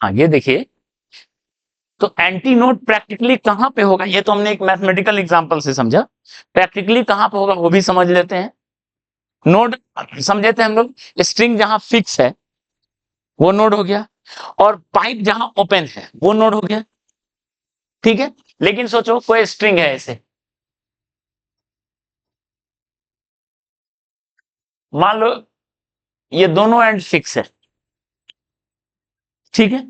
हाँ ये देखिए, तो एंटी नोड प्रैक्टिकली कहां पे होगा, ये तो हमने एक मैथमेटिकल एग्जांपल से समझा, प्रैक्टिकली कहां पे होगा वो भी समझ लेते हैं। नोड समझे थे हम लोग, स्ट्रिंग जहां फिक्स है वो नोड हो गया, और पाइप जहां ओपन है वो नोड हो गया, ठीक है। लेकिन सोचो कोई स्ट्रिंग है ऐसे, मान लो ये दोनों एंड फिक्स है, ठीक है,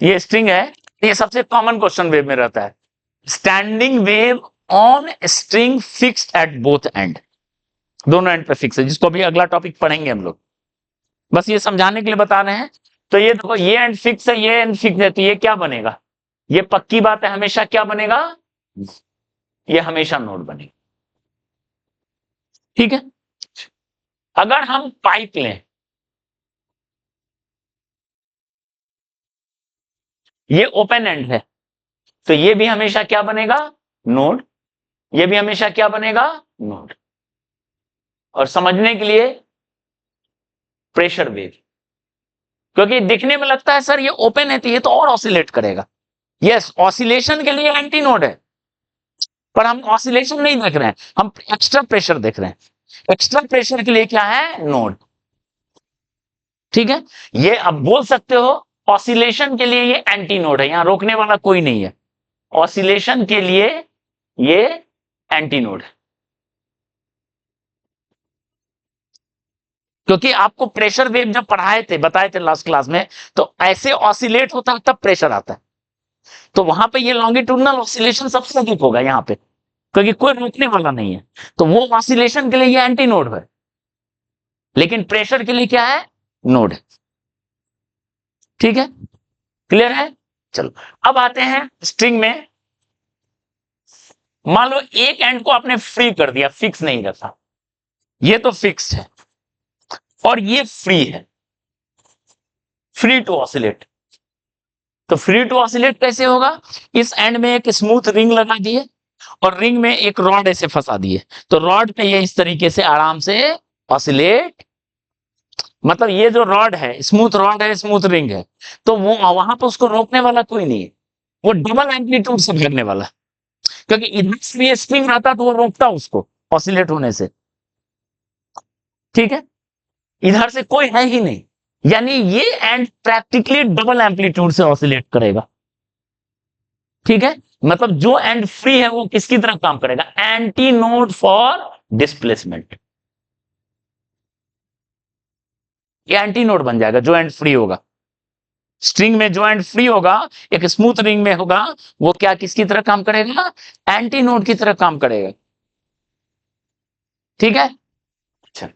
ये स्ट्रिंग है, ये सबसे कॉमन क्वेश्चन वेव में रहता है, standing wave on string fixed at both and, दोनों एंड पे फिक्स है, जिसको भी अगला टॉपिक पढ़ेंगे हम लोग, बस ये समझाने के लिए बता रहे हैं। तो ये देखो ये एंड फिक्स है, ये एंड फिक्स है, तो ये क्या बनेगा, ये पक्की बात है, हमेशा क्या बनेगा, ये हमेशा नोड बनेगा, ठीक है। अगर हम पाइप लें, ये ओपन एंड है, तो ये भी हमेशा क्या बनेगा, नोड, ये भी हमेशा क्या बनेगा, नोड। और समझने के लिए प्रेशर वेव, क्योंकि दिखने में लगता है सर ये ओपन है तो ये तो और ऑसिलेट करेगा, यस ऑसिलेशन के लिए एंटी नोड है, पर हम ऑसिलेशन नहीं देख रहे हैं, हम एक्स्ट्रा प्रेशर देख रहे हैं, एक्स्ट्रा प्रेशर के लिए क्या है, नोड, ठीक है। ये अब बोल सकते हो ऑसिलेशन के लिए ये एंटी नोड है, यहां रोकने वाला कोई नहीं है, ऑसिलेशन के लिए ये एंटी नोड है, क्योंकि आपको प्रेशर वेव जब पढ़ाए थे, बताए थे लास्ट क्लास में, तो ऐसे ऑसिलेट होता है तब प्रेशर आता है, तो वहां पे ये लॉन्गिट्यूडनल ऑसिलेशन सबसे अधिक होगा यहाँ पे, क्योंकि कोई रोकने वाला नहीं है, तो वो ऑसिलेशन के लिए ये एंटी नोड है, लेकिन प्रेशर के लिए क्या है, नोड है, ठीक है, क्लियर है। चलो अब आते हैं स्ट्रिंग में, मान लो एक एंड को आपने फ्री कर दिया, फिक्स नहीं रखा, ये तो फिक्स है और ये फ्री है, फ्री टू ऑसिलेट, तो फ्री टू ऑसिलेट कैसे होगा, इस एंड में एक स्मूथ रिंग लगा दिए और रिंग में एक रॉड ऐसे फंसा दिए, तो रॉड पे ये इस तरीके से आराम से ऑसिलेट, मतलब ये जो रॉड है स्मूथ रॉड है, स्मूथ रिंग है, तो वो वहां पर उसको रोकने वाला कोई नहीं है, वो डबल एम्पलीट्यूड से भागने वाला, क्योंकि इधर से ये स्प्रिंग आता तो वो रोकता उसको ऑसिलेट होने से, ठीक है, इधर से कोई है ही नहीं, यानी ये एंड प्रैक्टिकली डबल एम्पलीट्यूड से ऑसिलेट करेगा, ठीक है, मतलब जो एंड फ्री है वो किसकी तरह काम करेगा, एंटी नोड फॉर डिस्प्लेसमेंट, ये एंटी नोड बन जाएगा जो एंड फ्री होगा, स्ट्रिंग में जो एंड फ्री होगा एक स्मूथ रिंग में होगा, वो क्या किसकी तरह काम करेगा, एंटी नोड की तरह काम करेगा, ठीक है। अच्छा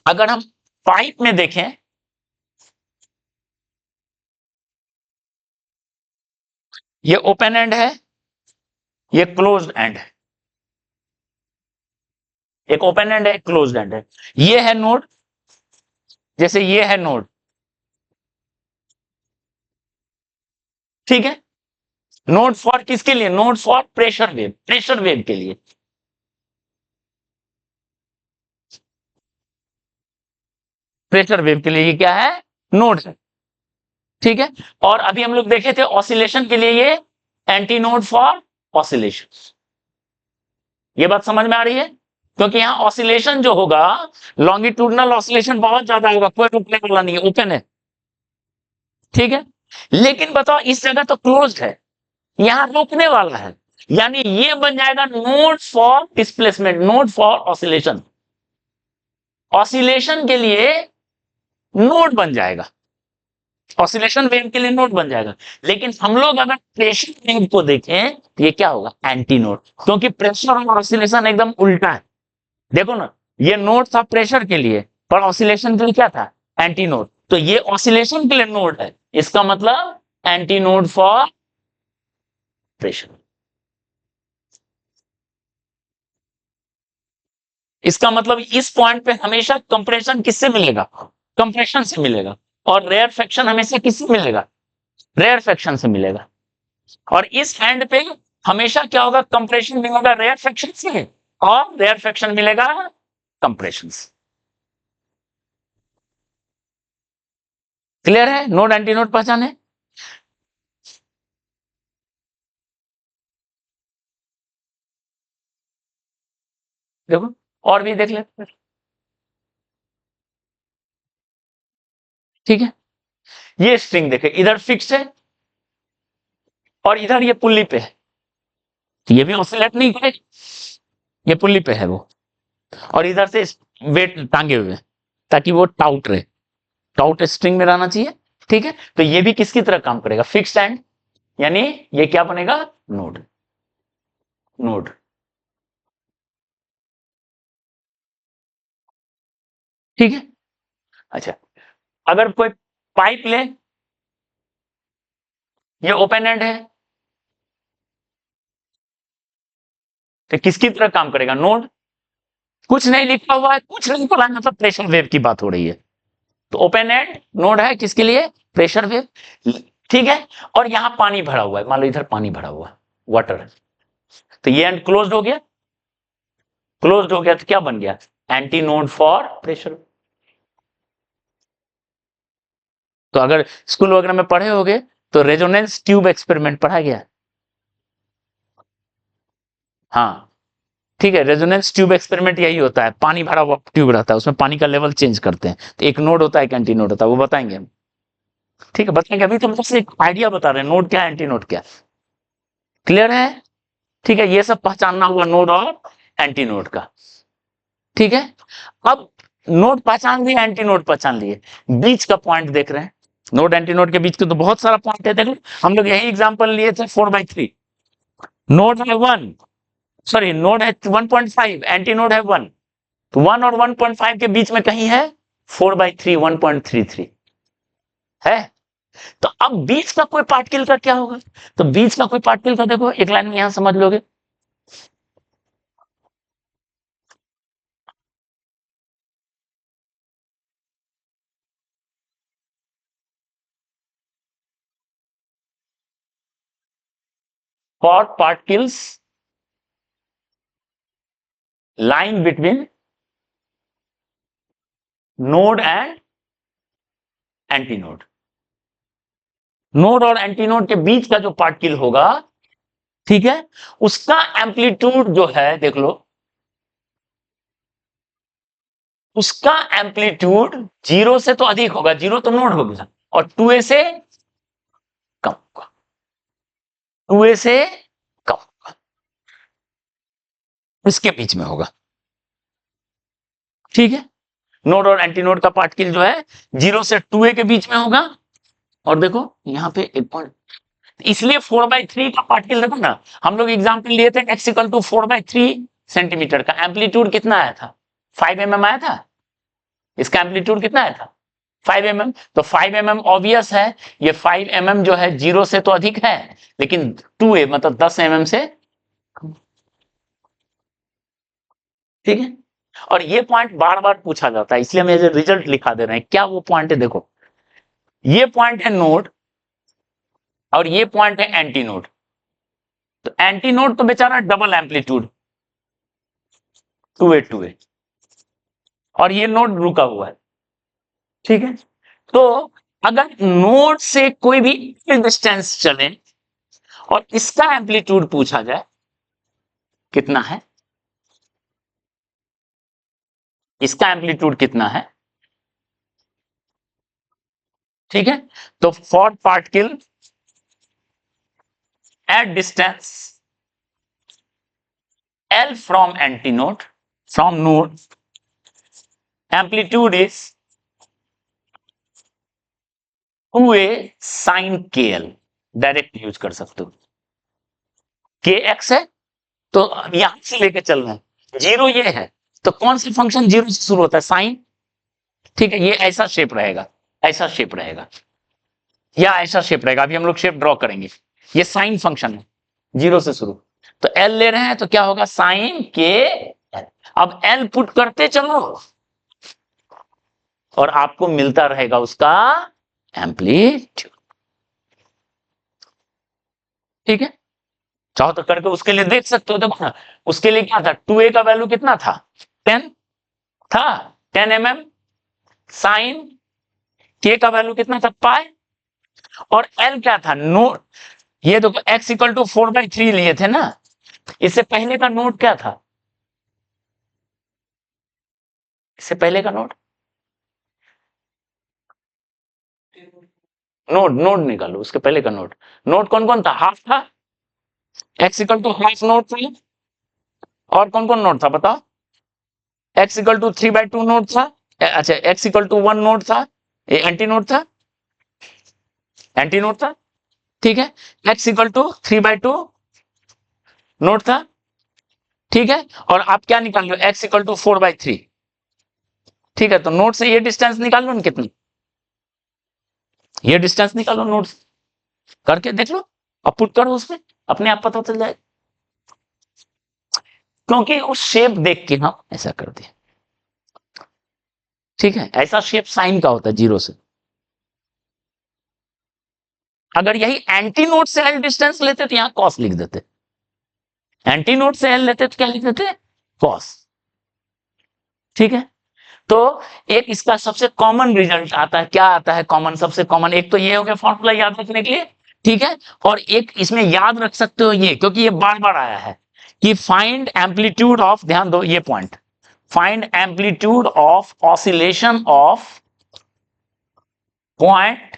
अगर हम पाइप में देखें, ये ओपन एंड है, ये क्लोज्ड एंड है, एक ओपन एंड है, एक क्लोज्ड एंड है, ये है नोड, जैसे ये है नोड, ठीक है, नोड फॉर किसके लिए, node for pressure wave, pressure wave के लिए, प्रेशर वेव के लिए ये क्या है, नोड है, ठीक है। और अभी हम लोग देखे थे ऑसिलेशन के लिए ये एंटी नोड फॉर ऑसिलेशन, ये बात समझ में आ रही है, क्योंकि यहां ऑसिलेशन जो होगा लॉन्गिट्यूडनल ऑसिलेशन बहुत ज्यादा होगा, कोई रुकने वाला नहीं है, ओपन है, ठीक है। लेकिन बताओ इस जगह तो क्लोज्ड है, यहां रोकने वाला है, यानी ये बन जाएगा node for displacement, node for oscillation, oscillation के लिए नोड बन जाएगा, ऑसिलेशन वेव के लिए नोड बन जाएगा, लेकिन हम लोग अगर प्रेशर वेव को देखें तो ये क्या होगा, एंटी नोड, क्योंकि प्रेशर और ऑसिलेशन एकदम उल्टा है, देखो ना, ये नोड था प्रेशर के लिए, पर ऑसिलेशन के लिए क्या था, एंटी नोड, तो ये ऑसिलेशन के लिए नोड है, इसका मतलब एंटी नोड फॉर प्रेशर, इसका मतलब इस पॉइंट पे हमेशा कंप्रेशन किससे मिलेगा, कंप्रेशन से मिलेगा, और रेयर फ्रैक्शन हमेशा किससे मिलेगा, रेयर फ्रैक्शन से मिलेगा, और इस एंड पे हमेशा क्या होगा, कंप्रेशन मिलेगा रेयर फ्रैक्शन से, और रेयर फ्रैक्शन मिलेगा कंप्रेशन से, क्लियर है? नोड एंटी नोड पहचाने। देखो और भी देख लेते हैं। ठीक है, ये स्ट्रिंग देखे, इधर फिक्स है और इधर ये पुल्ली पे है, तो ये भी ऑसिलेट नहीं करेगा, ये पुल्ली पे है वो, और इधर से वेट टांगे हुए हैं ताकि वो टाउट रहे, टाउट स्ट्रिंग में रहना चाहिए। ठीक है, तो ये भी किसकी तरह काम करेगा, फिक्स्ड एंड, यानी ये क्या बनेगा, नोड। नोड, ठीक है। अच्छा, अगर कोई पाइप ले, ये ओपन एंड है, तो किसकी तरह काम करेगा, नोड। कुछ नहीं लिखा हुआ है, कुछ नहीं पढ़ा, मतलब प्रेशर वेव की बात हो रही है, तो ओपन एंड नोड है किसके लिए, प्रेशर वेव। ठीक है, और यहां पानी भरा हुआ है, मान लो इधर पानी भरा हुआ है, वाटर, तो ये एंड क्लोज्ड हो गया, क्लोज्ड हो गया तो क्या बन गया, एंटी नोड फॉर प्रेशर। तो अगर स्कूल वगैरह में पढ़े होगे तो रेजोनेंस ट्यूब एक्सपेरिमेंट पढ़ा गया। हाँ, ठीक है, रेजोनेंस ट्यूब एक्सपेरिमेंट यही होता है, पानी भरा हुआ ट्यूब रहता है, उसमें पानी का लेवल चेंज करते हैं, तो एक नोड होता है, एक एंटी नोड होता है, वो बताएंगे हम। ठीक है, बताएंगे, अभी तो हम बस एक आइडिया बता रहे हैं, नोड क्या है, एंटी नोड क्या है। क्लियर है? ठीक है, ये सब पहचानना हुआ नोड और एंटी नोड का। ठीक है, अब नोड पहचान लिए, एंटी नोड पहचान लिए, बीच का पॉइंट देख रहे हैं, नोड एंटी नोड के बीच के तो बहुत सारा पॉइंट है, देखो हम लोग यही एग्जांपल लिए थे 4/3, नोड है 1, सॉरी नोड है 1.5, एंटी नोड है 1, तो 1 और 1.5 के बीच में कहीं है 4/3, 1.33 है। तो अब बीच का कोई पार्टिकल का क्या होगा, तो बीच का कोई पार्टिकल का देखो, एक लाइन में यहां समझ लोगे, for particles lying between node and anti node, node और एंटी नोड के बीच का जो पार्टिकल होगा, ठीक है, उसका एम्पलीट्यूड जो है देख लो, उसका एम्पलीट्यूड 0 से तो अधिक होगा, 0 तो नोड होगा, और 2a से कम होगा, 2a से कम होगा, इसके बीच में होगा। ठीक है, नोड और एंटी नोड का पार्टिकल जो है 0 से 2a के बीच में होगा, और देखो यहां पे एक पॉइंट, इसलिए 4/3 का पार्टिकल देखो ना, हम लोग एग्जांपल लिए थे x इक्वल टू 4/3 सेंटीमीटर का एम्पलीट्यूड कितना आया था, 5 mm आया था, इसका एम्पलीट्यूड कितना आया था 5 mm, तो 5 mm ऑब्वियस है, ये 5 mm जो है 0 से तो अधिक है, लेकिन 2a मतलब 10 mm से, ठीक है। और ये पॉइंट बार बार पूछा जाता है, इसलिए हम एज ए रिजल्ट लिखा दे रहे हैं, क्या वो पॉइंट है, देखो ये पॉइंट है नोड और ये पॉइंट है एंटी नोड, तो एंटी नोड तो बेचारा डबल एम्पलीट्यूड 2a और ये नोड रुका हुआ है। ठीक है, तो अगर नोड से कोई भी डिस्टेंस चले और इसका एम्पलीट्यूड पूछा जाए कितना है, इसका एम्पलीट्यूड कितना है, ठीक है, तो for particle at distance L from antinode from node, amplitude is 2a sin kl, direct use कर सकते हो, kx है तो यहां से लेके चल रहे हैं, 0 ये है, तो कौन सा फंक्शन 0 से शुरू होता है, साइन। ठीक है, ये ऐसा शेप रहेगा, ऐसा शेप रहेगा, या ऐसा शेप रहेगा, अभी हम लोग शेप ड्रॉ करेंगे, ये साइन फंक्शन है, 0 से शुरू, तो L ले रहे हैं तो क्या होगा, साइन के L। अब L पुट करते चलो और आपको मिलता रहेगा उसका एम्पलीट्यूड। ठीक है, चाहो तो करके उसके लिए देख सकते हो, देखो ना, उसके लिए क्या था, 2a का वैल्यू कितना था, 10 था, 10 mm साइन के का वैल्यू कितना था पाई, और एल क्या था नोट, ये देखो x इक्वल टू 4/3 लिए थे ना, इससे पहले का नोट क्या था, इससे पहले का नोट, नोट नोट निकालो उसके पहले का नोट, नोट कौन कौन था, हाफ था, x equal to half not था, और कौन कौन नोट था बताओ, x इक्वल टू 3/2 नोट था, अच्छा x इक्वल टू 1 नोट था, ये एंटी नोट था, एंटी नोट था, ठीक है, x इक्वल टू 3/2 नोट था, ठीक है, और आप क्या निकाल लो x इक्वल टू 4/3, ठीक है, तो नोट से ये डिस्टेंस निकाल लो ना कितनी, ये डिस्टेंस निकालो नोट से, करके देख लो, अब पुट करो उसमें, अपने आप पता चल जाएगा, क्योंकि उस शेप देख के हम ऐसा कर दिया, ठीक है, ऐसा शेप साइन का होता है जीरो से, अगर यही एंटी नोट से एल डिस्टेंस लेते तो यहां कॉस लिख देते, एंटी नोट से एल लेते तो क्या लिख देते कॉस, ठीक है, तो एक इसका सबसे कॉमन रिजल्ट आता है, क्या आता है कॉमन, सबसे कॉमन एक तो ये हो गया फॉर्मूला याद रखने के लिए, ठीक है, और एक इसमें याद रख सकते हो ये, क्योंकि ये बार बार आया है कि फाइंड एम्पलीट्यूड ऑफ, ध्यान दो ये point, find amplitude of oscillation of point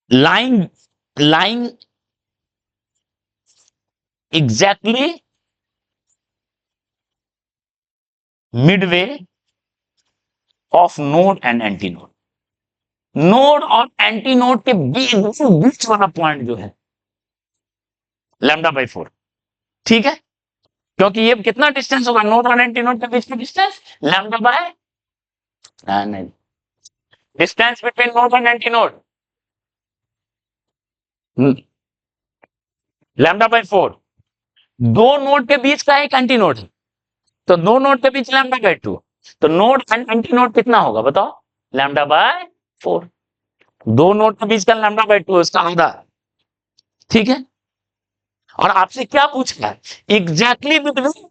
lying exactly midway of node and antinode, node और एंटी नोड के बीच वाला पॉइंट जो है λ/4, ठीक है, क्योंकि ये कितना डिस्टेंस होगा नोड और एंटी नोड के बीच का डिस्टेंस नहीं, distance between node and anti node λ/4, दो नोड के बीच का एक एंटी नोड है, तो दो नोड के बीच λ/2, तो नोड एंड एंटी नोड कितना होगा बताओ, λ/4, दो नोड के बीच का λ/2 इसका आधा, ठीक है, और आपसे क्या पूछा है एग्जैक्टली बिटवीन,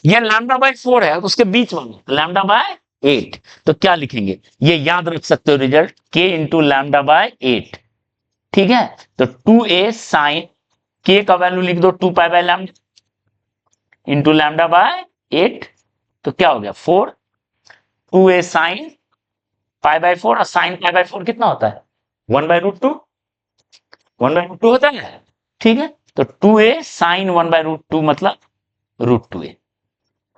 ये λ/4 है उसके बीच वाला λ/8, तो क्या लिखेंगे, ये याद रख सकते हो रिजल्ट k इंटू λ/8, ठीक है, तो 2a साइन k का वैल्यू लिख दो 2π/λ इंटू λ/8, तो क्या हो गया 4, 2a साइन π/4, और साइन π/4 कितना होता है 1/√2, 1/√2 होता है, ठीक है, तो 2a साइन 1/√2 मतलब √2a,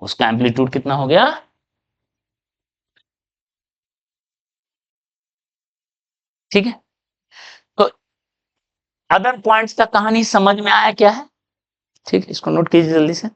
उसका एम्पलीट्यूड कितना हो गया, ठीक है, तो अदर पॉइंट्स का कहानी समझ में आया क्या है, ठीक है, इसको नोट कीजिए जल्दी से।